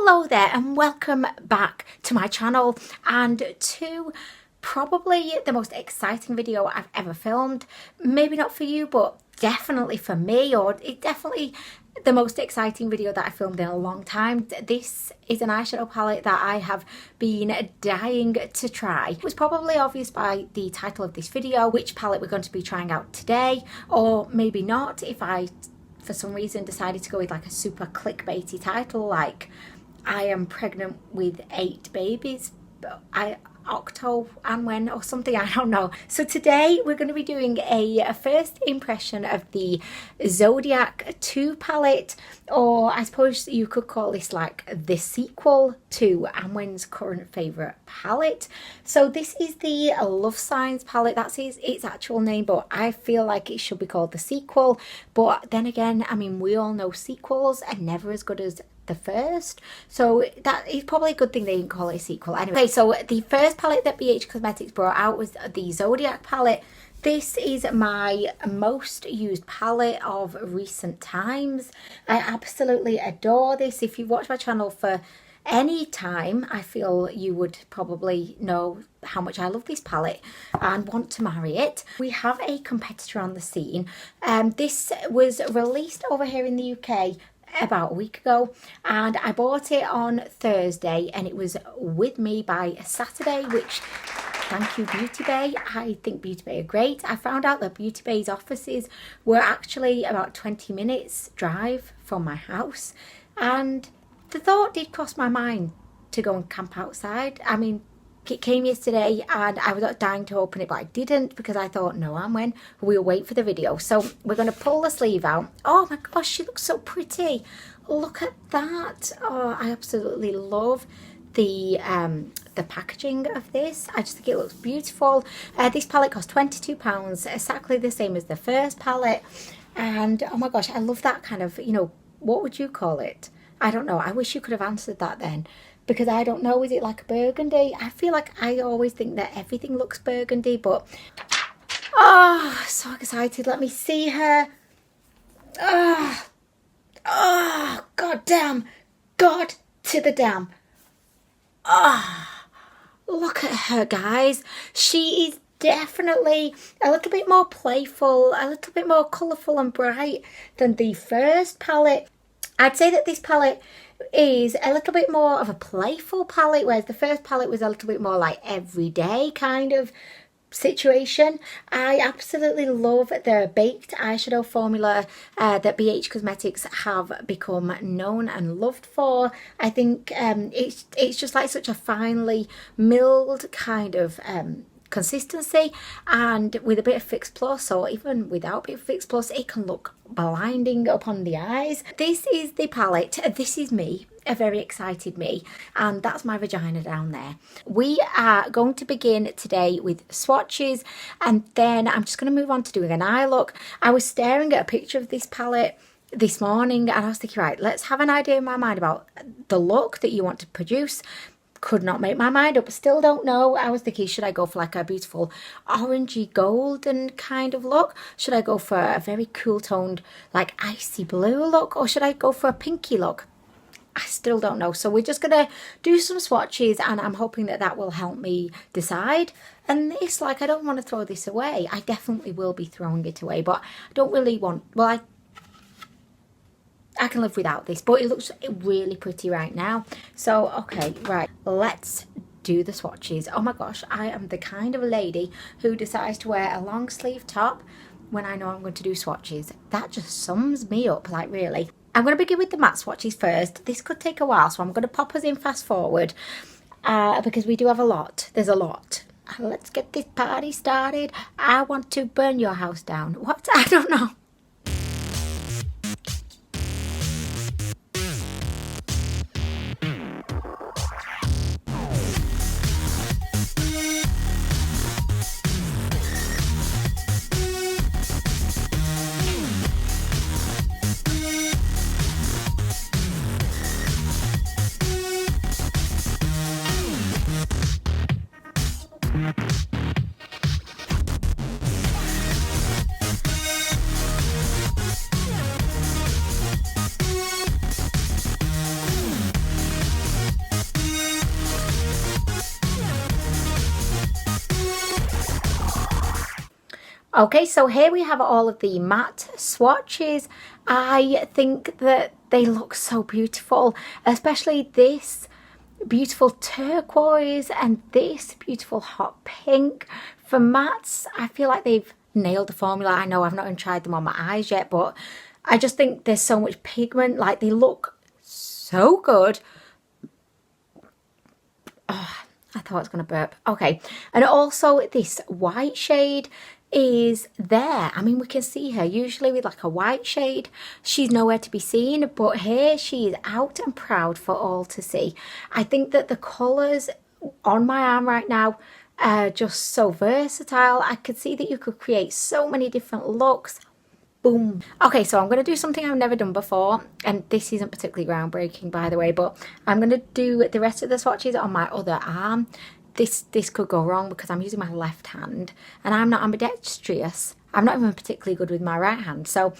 Hello there and welcome back to my channel and to probably the most exciting video I've ever filmed. Maybe not for you, but definitely for me, or it definitely the most exciting video that I filmed in a long time. This is an eyeshadow palette that I have been dying to try. It was probably obvious by the title of this video which palette we're going to be trying out today, or maybe not if I for some reason decided to go with like a super clickbaity title like I am pregnant with 8 babies. Anwen or something, I don't know. So today we're going to be doing a first impression of the Zodiac 2 palette, or I suppose you could call this like the sequel to Anwen's current favourite palette. So this is the Love Signs palette. That's its actual name, but I feel like it should be called the sequel. But then again, I mean, we all know sequels are never as good as the first, so that is probably a good thing they didn't call it a sequel. Anyway, so the first palette that BH Cosmetics brought out was the Zodiac palette. This is my most used palette of recent times. I absolutely adore this. If you've watched my channel for any time, I feel you would probably know how much I love this palette and want to marry it. We have a competitor on the scene. This was released over here in the UK about a week ago, and I bought it on Thursday and it was with me by Saturday, which thank you Beauty Bay. I think Beauty Bay are great. I found out that Beauty Bay's offices were actually about 20 minutes drive from my house, and the thought did cross my mind to go and camp outside. I mean, it came yesterday and I was dying to open it, but I didn't because I thought, no, Anwen, we'll wait for the video. So we're going to pull the sleeve out. Oh my gosh, she looks so pretty. Look at that. Oh, I absolutely love the packaging of this. I just think it looks beautiful. This palette cost £22, exactly the same as the first palette. And oh my gosh, I love that kind of, you know, what would you call it? I don't know. I wish you could have answered that then, because I don't know. Is it like a burgundy? I feel like I always think that everything looks burgundy, but oh, so excited. Let me see her. Oh, god damn. God to the damn. Look at her, guys. She is definitely a little bit more playful, a little bit more colourful and bright than the first palette. I'd say that this palette is a little bit more of a playful palette, whereas the first palette was a little bit more like everyday kind of situation. I absolutely love the baked eyeshadow formula that BH Cosmetics have become known and loved for. I think it's just like such a finely milled kind of consistency, and with a bit of Fix Plus, or even without a bit of Fix Plus, it can look blinding upon the eyes. This is the palette. This is me, a very excited me, and that's my vagina down there. We are going to begin today with swatches, and then I'm just going to move on to doing an eye look. I was staring at a picture of this palette this morning and I was thinking, right, let's have an idea in my mind about the look that you want to produce. Could not make my mind up, still don't know. I was thinking, should I go for like a beautiful orangey golden kind of look? Should I go for a very cool toned like icy blue look, or should I go for a pinky look? I still don't know. So we're just gonna do some swatches and I'm hoping that that will help me decide. And this, like, I don't want to throw this away. I definitely will be throwing it away, but I don't really want, well, I can live without this, but it looks really pretty right now. So, okay, right, let's do the swatches. Oh my gosh, I am the kind of lady who decides to wear a long sleeve top when I know I'm going to do swatches. That just sums me up, like, really. I'm going to begin with the matte swatches first. This could take a while, so I'm going to pop us in fast forward because we do have a lot. There's a lot. Let's get this party started. I want to burn your house down. What? I don't know. Okay, so here we have all of the matte swatches. I think that they look so beautiful, especially this beautiful turquoise and this beautiful hot pink. For mattes, I feel like they've nailed the formula. I know I've not even tried them on my eyes yet, but I just think there's so much pigment. Like, they look so good. Oh, I thought I was going to burp. Okay, and also this white shade is there. I mean, we can see her. Usually with like a white shade, she's nowhere to be seen, but here she is out and proud for all to see. I think that the colours on my arm right now are just so versatile. I could see that you could create so many different looks. Boom. Okay, so I'm going to do something I've never done before, and this isn't particularly groundbreaking, by the way, but I'm going to do the rest of the swatches on my other arm. This could go wrong because I'm using my left hand and I'm not ambidextrous. I'm not even particularly good with my right hand, so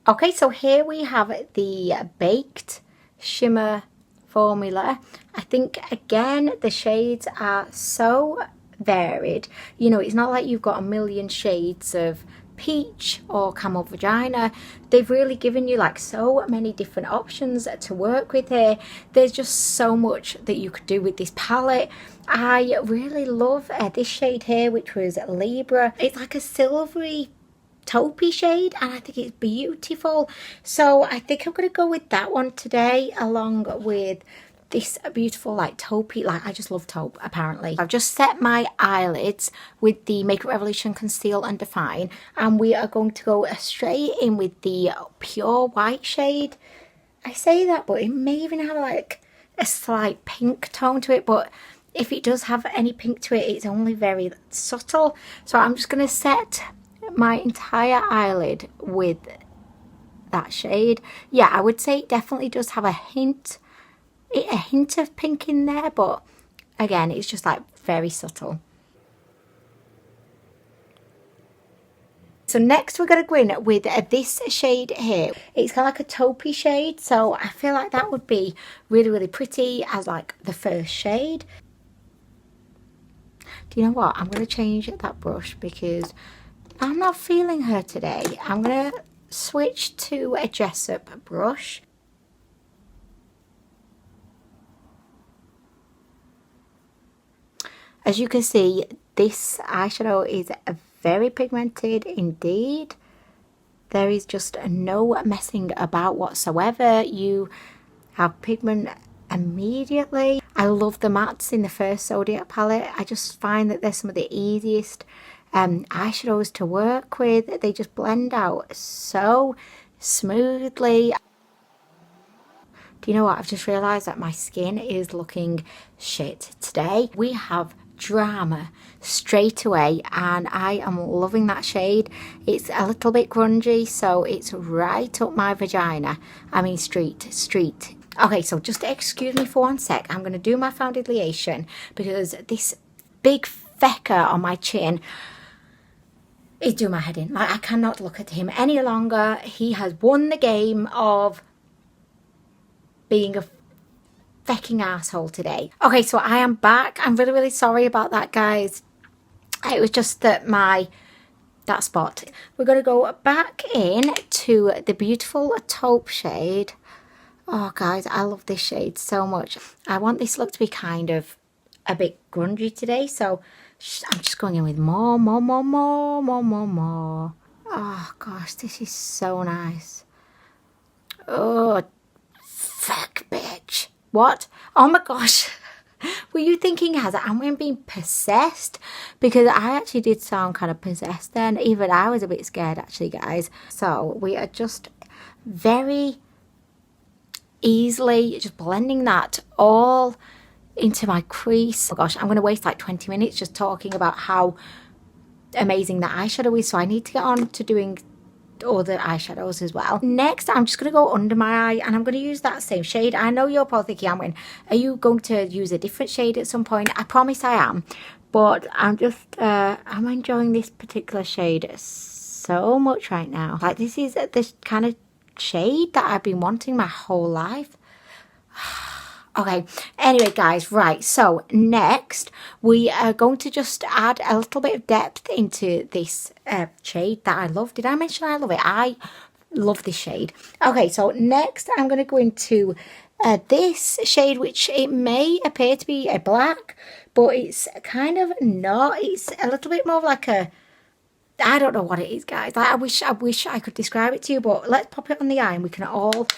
okay, so here we have the baked shimmer formula. I think again the shades are so varied. You know, it's not like you've got a million shades of peach or camel vagina. They've really given you like so many different options to work with here. There's just so much that you could do with this palette. I really love this shade here, which was Libra. It's like a silvery taupey shade and I think it's beautiful, so I think I'm gonna go with that one today, along with this beautiful like taupey. Like, I just love taupe. Apparently I've just set my eyelids with the Makeup Revolution Conceal and Define, and we are going to go straight in with the pure white shade. I say that, but it may even have like a slight pink tone to it, but if it does have any pink to it, it's only very subtle. So I'm just going to set my entire eyelid with that shade. Yeah, I would say it definitely does have a hint of pink in there, but again, it's just like very subtle. So next we're going to go in with this shade here. It's kind of like a taupey shade, so I feel like that would be really, really pretty as like the first shade. Do you know what? I'm going to change that brush because I'm not feeling her today. I'm going to switch to a dress-up brush. As you can see, this eyeshadow is very pigmented indeed. There is just no messing about whatsoever. You have pigment immediately. I love the mattes in the first Zodiac palette. I just find that they're some of the easiest eyeshadows to work with. They just blend out so smoothly. Do you know what? I've just realised that my skin is looking shit today. We have drama straight away and I am loving that shade. It's a little bit grungy, so it's right up my vagina. I mean street. Okay, so just excuse me for one sec. I'm going to do my foundation because this big fecker on my chin is doing my head in. Like, I cannot look at him any longer. He has won the game of being a fecking asshole today. Okay, so I am back. I'm really, really sorry about that, guys. It was just that that spot. We're going to go back in to the beautiful taupe shade. Oh, guys, I love this shade so much. I want this look to be kind of a bit grungy today, so I'm just going in with more. Oh gosh, this is so nice. Oh, fuck, bitch. What? Oh my gosh. Were you thinking, has Anwen been possessed? Because I actually did sound kind of possessed then. Even I was a bit scared actually, guys. So we are just very easily just blending that all into my crease. Oh gosh, I'm going to waste like 20 minutes just talking about how amazing that eyeshadow is. So I need to get on to doing other eyeshadows as well. Next, I'm just going to go under my eye and I'm going to use that same shade. I know you're probably thinking, Anwen, are you going to use a different shade at some point? I promise I am, but I'm just I'm enjoying this particular shade so much right now. Like, this is the kind of shade that I've been wanting my whole life. Okay, anyway guys, right, so next we are going to just add a little bit of depth into this shade that I love. Did I mention I love it? I love this shade. Okay, so next I'm going to go into this shade, which it may appear to be a black, but it's kind of not. It's a little bit more of like a, I don't know what it is, guys. Like, I wish I could describe it to you, but let's pop it on the eye and we can all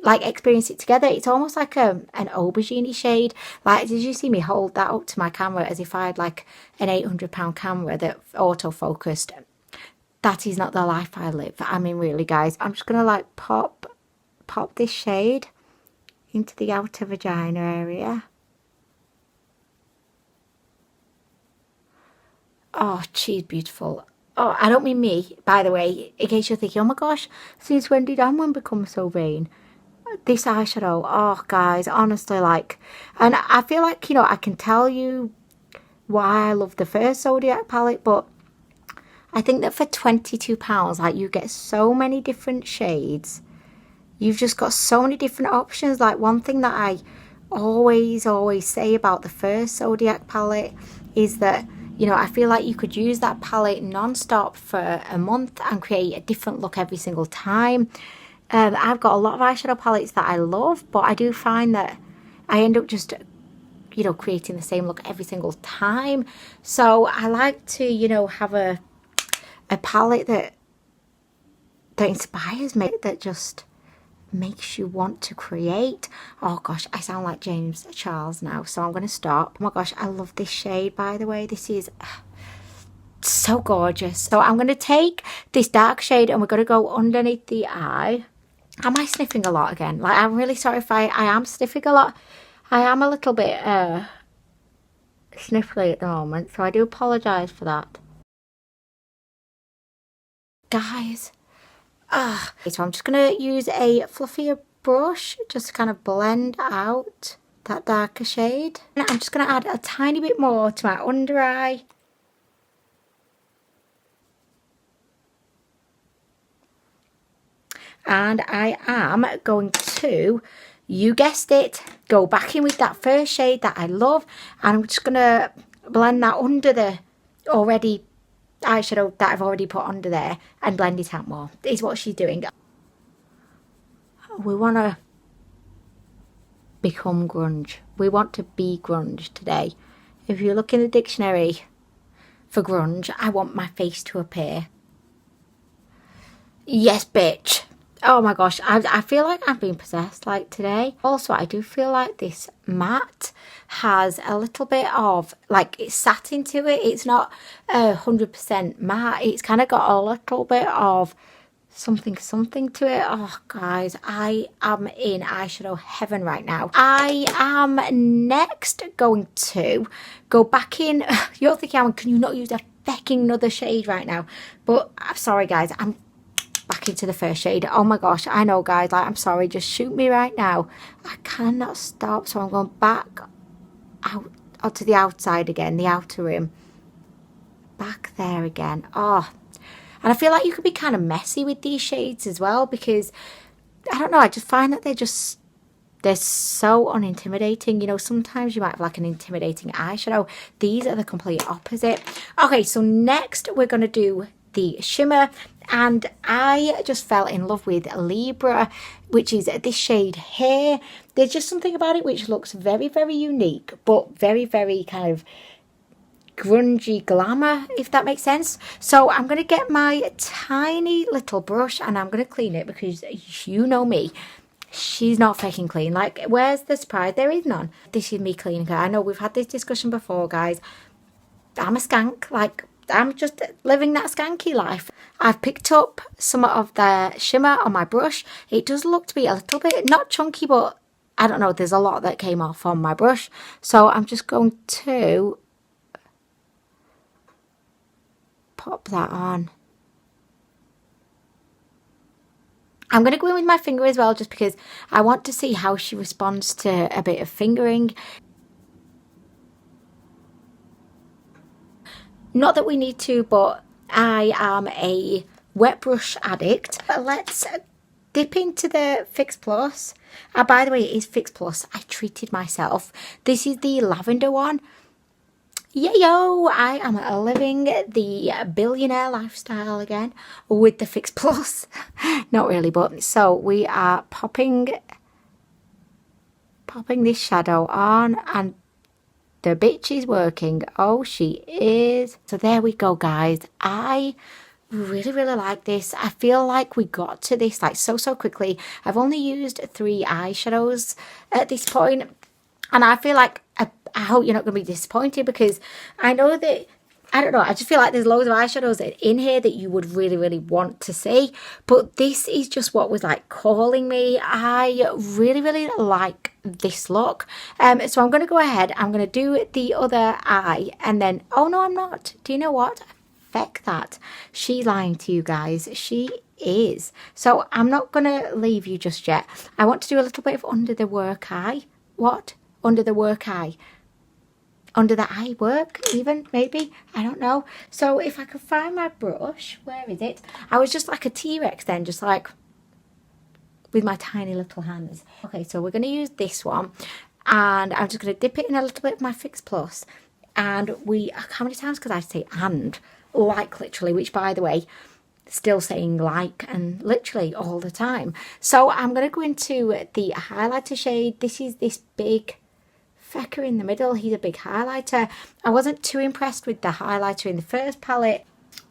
like experience it together. It's almost like an aubergine shade. Like, did you see me hold that up to my camera as if I had like an £800 camera that auto-focused? That is not the life I live. I mean, really, guys. I'm just gonna like pop this shade into the outer vagina area. Oh, she's beautiful. Oh, I don't mean me, by the way, in case you're thinking, oh my gosh, since when did Anwen become so vain? This eyeshadow, oh guys, honestly, like, and I feel like, you know, I can tell you why I love the first Zodiac palette, but I think that for £22, like, you get so many different shades. You've just got so many different options. Like, one thing that I always say about the first Zodiac palette is that, you know, I feel like you could use that palette non-stop for a month and create a different look every single time. I've got a lot of eyeshadow palettes that I love, but I do find that I end up just, you know, creating the same look every single time. So I like to, you know, have a palette that inspires me, that just makes you want to create. Oh gosh, I sound like James Charles now, so I'm going to stop. Oh my gosh, I love this shade, by the way. This is so gorgeous. So I'm going to take this dark shade and we're going to go underneath the eye. Am I sniffing a lot again? Like, I'm really sorry if I am sniffing a lot. I am a little bit sniffly at the moment, so I do apologise for that. Guys, so I'm just going to use a fluffier brush just to kind of blend out that darker shade. And I'm just going to add a tiny bit more to my under eye. And I am going to, you guessed it, go back in with that first shade that I love. And I'm just going to blend that under the already eyeshadow that I've already put under there and blend it out more. Is what she's doing. We want to become grunge. We want to be grunge today. If you look in the dictionary for grunge, I want my face to appear. Yes, bitch. Oh my gosh, I feel like I've been possessed like today. Also, I do feel like this matte has a little bit of, like, it's satin to it. It's not 100% matte. It's kind of got a little bit of something to it. Oh guys, I am in eyeshadow heaven right now. I am next going to go back in. You're thinking, can you not use a fecking another shade right now? But I'm sorry guys, I'm back into the first shade. Oh my gosh, I know guys, like, I'm sorry, just shoot me right now. I cannot stop, so I'm going back out to the outside again, the outer rim, back there again. Oh, and I feel like you could be kind of messy with these shades as well, because I don't know, I just find that they're so unintimidating. You know, sometimes you might have like an intimidating eyeshadow. These are the complete opposite. Okay, so next we're going to do the shimmer, and I just fell in love with Libra, which is this shade here. There's just something about it which looks very, very unique, but very, very kind of grungy glamour, if that makes sense. So I'm going to get my tiny little brush and I'm going to clean it, because you know me, she's not faking clean. Like, where's the surprise? There is none. This is me cleaning her. I know we've had this discussion before, guys. I'm a skank. Like, I'm just living that skanky life. I've picked up some of the shimmer on my brush. It does look to be a little bit, not chunky, but I don't know, there's a lot that came off on my brush. So I'm just going to pop that on. I'm going to go in with my finger as well, just because I want to see how she responds to a bit of fingering. Not that we need to, but I am a wet brush addict. But let's dip into the Fix Plus. By the way, it is Fix Plus. I treated myself. This is the lavender one. Yo, I am living the billionaire lifestyle again with the Fix Plus. Not really, but so we are popping this shadow on, and the bitch is working. Oh, she is. So there we go, guys. I really like this. I feel like we got to this like so quickly. I've only used 3 eyeshadows at this point, and I feel like I hope you're not going to be disappointed, because I know that, I don't know, I just feel like there's loads of eyeshadows in here that you would really want to see, but this is just what was like calling me. I really like this look. So I'm going to go ahead, I'm going to do the other eye, and then, oh no, I'm not. Do you know what? Feck that. She's lying to you guys. She is. So I'm not going to leave you just yet. I want to do a little bit of under the work eye. What? Under the work eye. Under the eye work, even, maybe, I don't know. So if I could find my brush, where is it? I was just like a T-Rex then, just like with my tiny little hands. Okay, so we're going to use this one, and I'm just going to dip it in a little bit of my Fix Plus, and how many times could I say and? Like, literally, which, by the way, still saying like and literally all the time. So I'm going to go into the highlighter shade. This is this big fecker in the middle. He's a big highlighter. I wasn't too impressed with the highlighter in the first palette.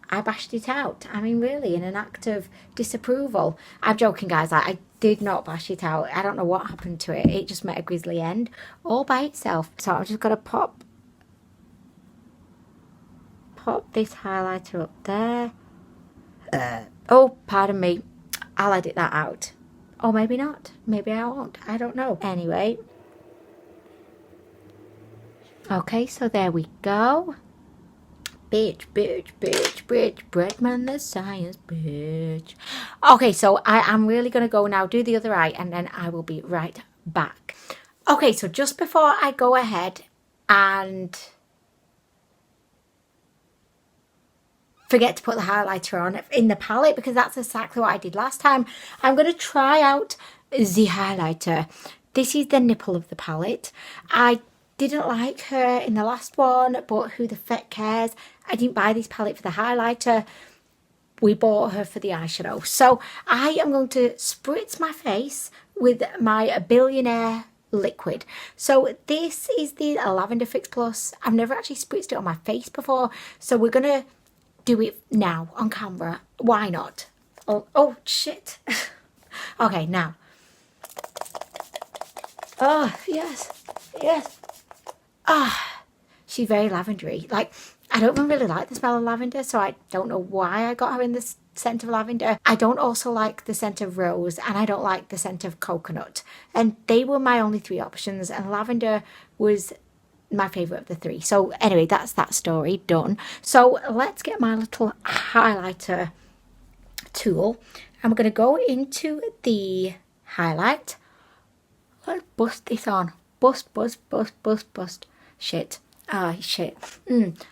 I bashed it out. I mean, really, in an act of disapproval. I'm joking, guys. I did not bash it out. I don't know what happened to it. It just met a grisly end all by itself. So I'm just going to pop this highlighter up there. Oh, pardon me. I'll edit that out. Or maybe not. Maybe I won't. I don't know. Anyway. Okay, so there we go. Bitch, Breadman the science, bitch. Okay, so I am really going to go now, do the other eye, and then I will be right back. Okay, so just before I go ahead and forget to put the highlighter on in the palette, because that's exactly what I did last time, I'm going to try out the highlighter. This is the nipple of the palette. I didn't like her in the last one, but who the feck cares? I didn't buy this palette for the highlighter. We bought her for the eyeshadow. So I am going to spritz my face with my billionaire liquid. So this is the Lavender Fix Plus. I've never actually spritzed it on my face before, so we're going to do it now on camera. Why not? Oh shit. Okay, now. Oh, yes. She's very lavendery. Like, I don't really like the smell of lavender, so I don't know why I got her in the scent of lavender. I don't also like the scent of rose, and I don't like the scent of coconut. And they were my only 3 options, and lavender was my favourite of the 3. So anyway, that's that story done. So let's get my little highlighter tool. I'm going to go into the highlight. Let's bust this on. Bust. Shit. Shit.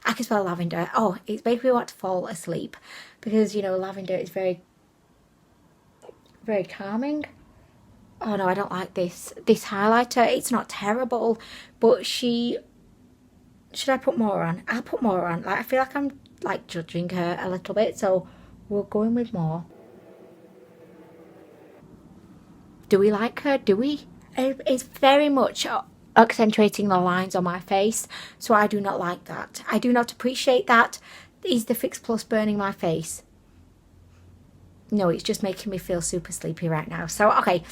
I can smell lavender. Oh, it's making me want to fall asleep, because, you know, lavender is very calming. Oh no, I don't like this highlighter. It's not terrible, but should I put more on? I'll put more on. Like, I feel like I'm like judging her a little bit, so we're going with more. Do we like her? Do we? It's very much accentuating the lines on my face. So I do not like that. I do not appreciate that. Is the Fix Plus burning my face? No, it's just making me feel super sleepy right now. So, okay.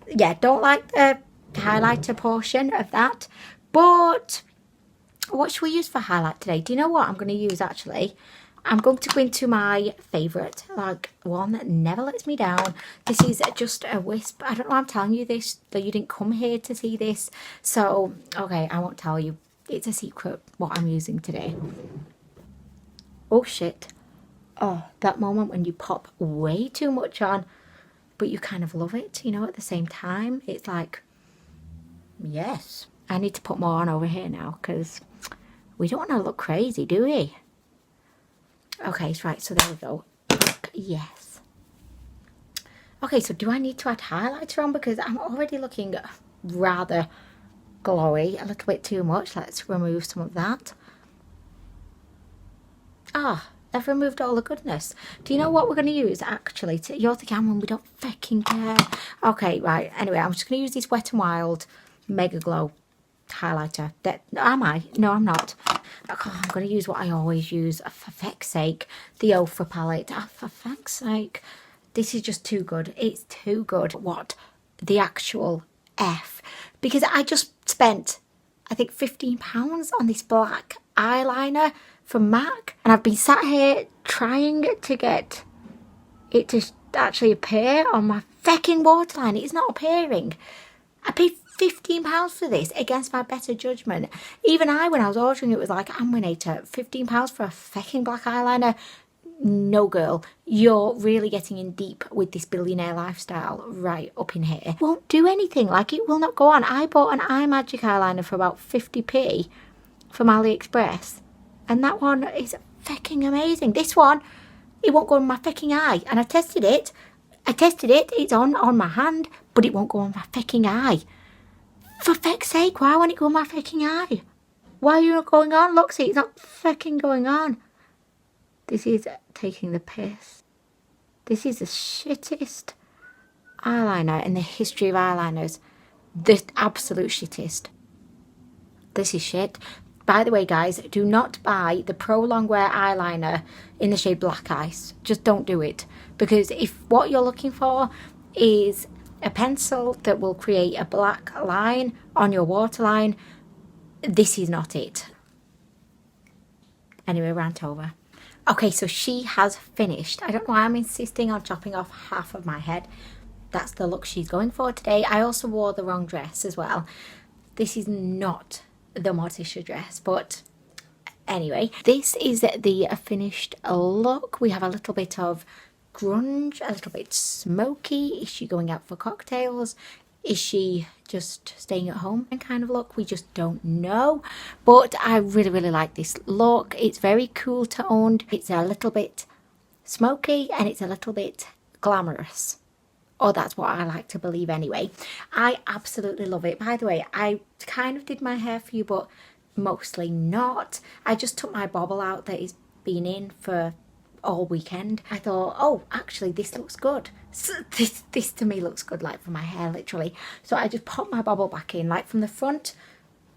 Yeah, don't like the highlighter portion of that. But what should we use for highlight today? Do you know what I'm going to use actually? I'm going to go into my favourite, like one that never lets me down. This is just a wisp. I don't know why I'm telling you this, that you didn't come here to see this. So, okay, I won't tell you. It's a secret what I'm using today. Oh, shit. Oh, that moment when you pop way too much on, but you kind of love it, you know, at the same time. It's like, yes. I need to put more on over here now because we don't want to look crazy, do we? Okay, right, so there we go. Yes. Okay, so do I need to add highlighter on? Because I'm already looking rather glowy, a little bit too much. Let's remove some of that. Ah, I've removed all the goodness. Do you know what we're going to use, actually? You're thinking, Anwen, we don't fucking care. Okay, right, anyway, I'm just going to use this Wet n Wild Mega Glow highlighter. Am I? No, I'm not. Oh, I'm going to use what I always use, for feck's sake, the Ofra palette. Oh, for feck's sake. This is just too good. It's too good. What the actual F? Because I just spent, I think, £15 on this black eyeliner from MAC. And I've been sat here trying to get it to actually appear on my fecking waterline. It's not appearing. I paid £15 for this against my better judgment. Even when I was ordering it, was like, Anwenator, £15 for a fecking black eyeliner? No, girl, you're really getting in deep with this billionaire lifestyle right up in here. Won't do anything, like it will not go on. I bought an eye magic eyeliner for about 50p from AliExpress, and that one is fecking amazing. This one, it won't go in my fecking eye, and I tested it, it's on my hand, but it won't go on my fecking eye. For feck's sake, why won't it go on my fecking eye? Why are you not going on? Look, see, it's not fecking going on. This is taking the piss. This is the shittest eyeliner in the history of eyeliners. The absolute shittest. This is shit. By the way, guys, do not buy the Pro Longwear eyeliner in the shade Black Ice. Just don't do it. Because if what you're looking for is a pencil that will create a black line on your waterline, this is not it. Anyway, rant over. Okay, so she has finished. I don't know why I'm insisting on chopping off half of my head. That's the look she's going for today. I also wore the wrong dress as well. This is not the Morticia dress, but anyway, this is the finished look. We have a little bit of grunge, a little bit smoky. Is she going out for cocktails? Is she just staying at home and kind of look? We just don't know. But I really, really like this look. It's very cool toned. It's a little bit smoky and it's a little bit glamorous. Or that's what I like to believe anyway. I absolutely love it. By the way, I kind of did my hair for you, but mostly not. I just took my bobble out that has been in for all weekend. I thought, oh, actually this looks good. So this to me looks good, like for my hair, literally. So I just popped my bobble back in, like from the front.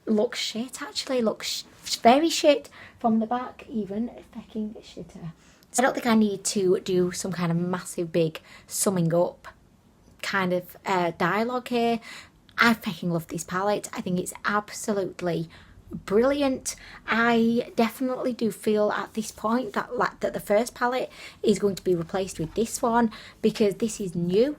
Looks shit, actually. Looks very shit. From the back, even fucking shitter. So I don't think I need to do some kind of massive big summing up kind of dialogue here. I fucking love this palette. I think it's absolutely brilliant. I definitely do feel at this point that that the first palette is going to be replaced with this one because this is new.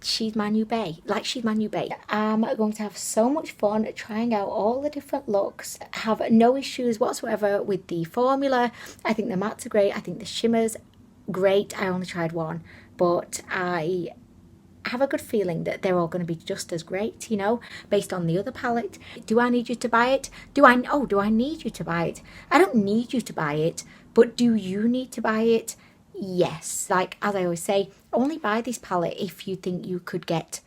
She's my new bae. Like, she's my new bae. I'm going to have so much fun trying out all the different looks. Have no issues whatsoever with the formula. I think the mattes are great. I think the shimmers great. I only tried one, but I have a good feeling that they're all going to be just as great, you know, based on the other palette. Do I need you to buy it? Do I need you to buy it? I don't need you to buy it, but do you need to buy it? Yes. Like, as I always say, only buy this palette if you think you could get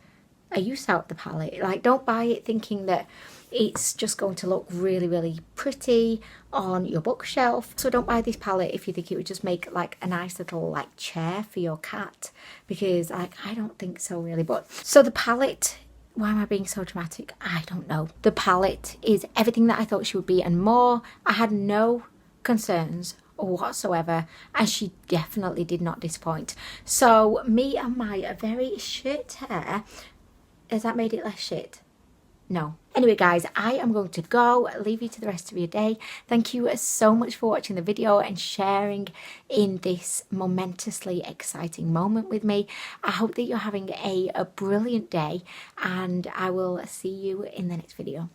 a use out of the palette. Like, don't buy it thinking that it's just going to look really, really pretty on your bookshelf. So don't buy this palette if you think it would just make like a nice little like chair for your cat, because like I don't think so really. But so the palette Why am I being so dramatic? I don't know. The palette is everything that I thought she would be and more. I had no concerns whatsoever, and she definitely did not disappoint. So me and my very shit hair, has that made it less shit? No. Anyway guys, I am going to go, leave you to the rest of your day. Thank you so much for watching the video and sharing in this momentously exciting moment with me. I hope that you're having a brilliant day, and I will see you in the next video.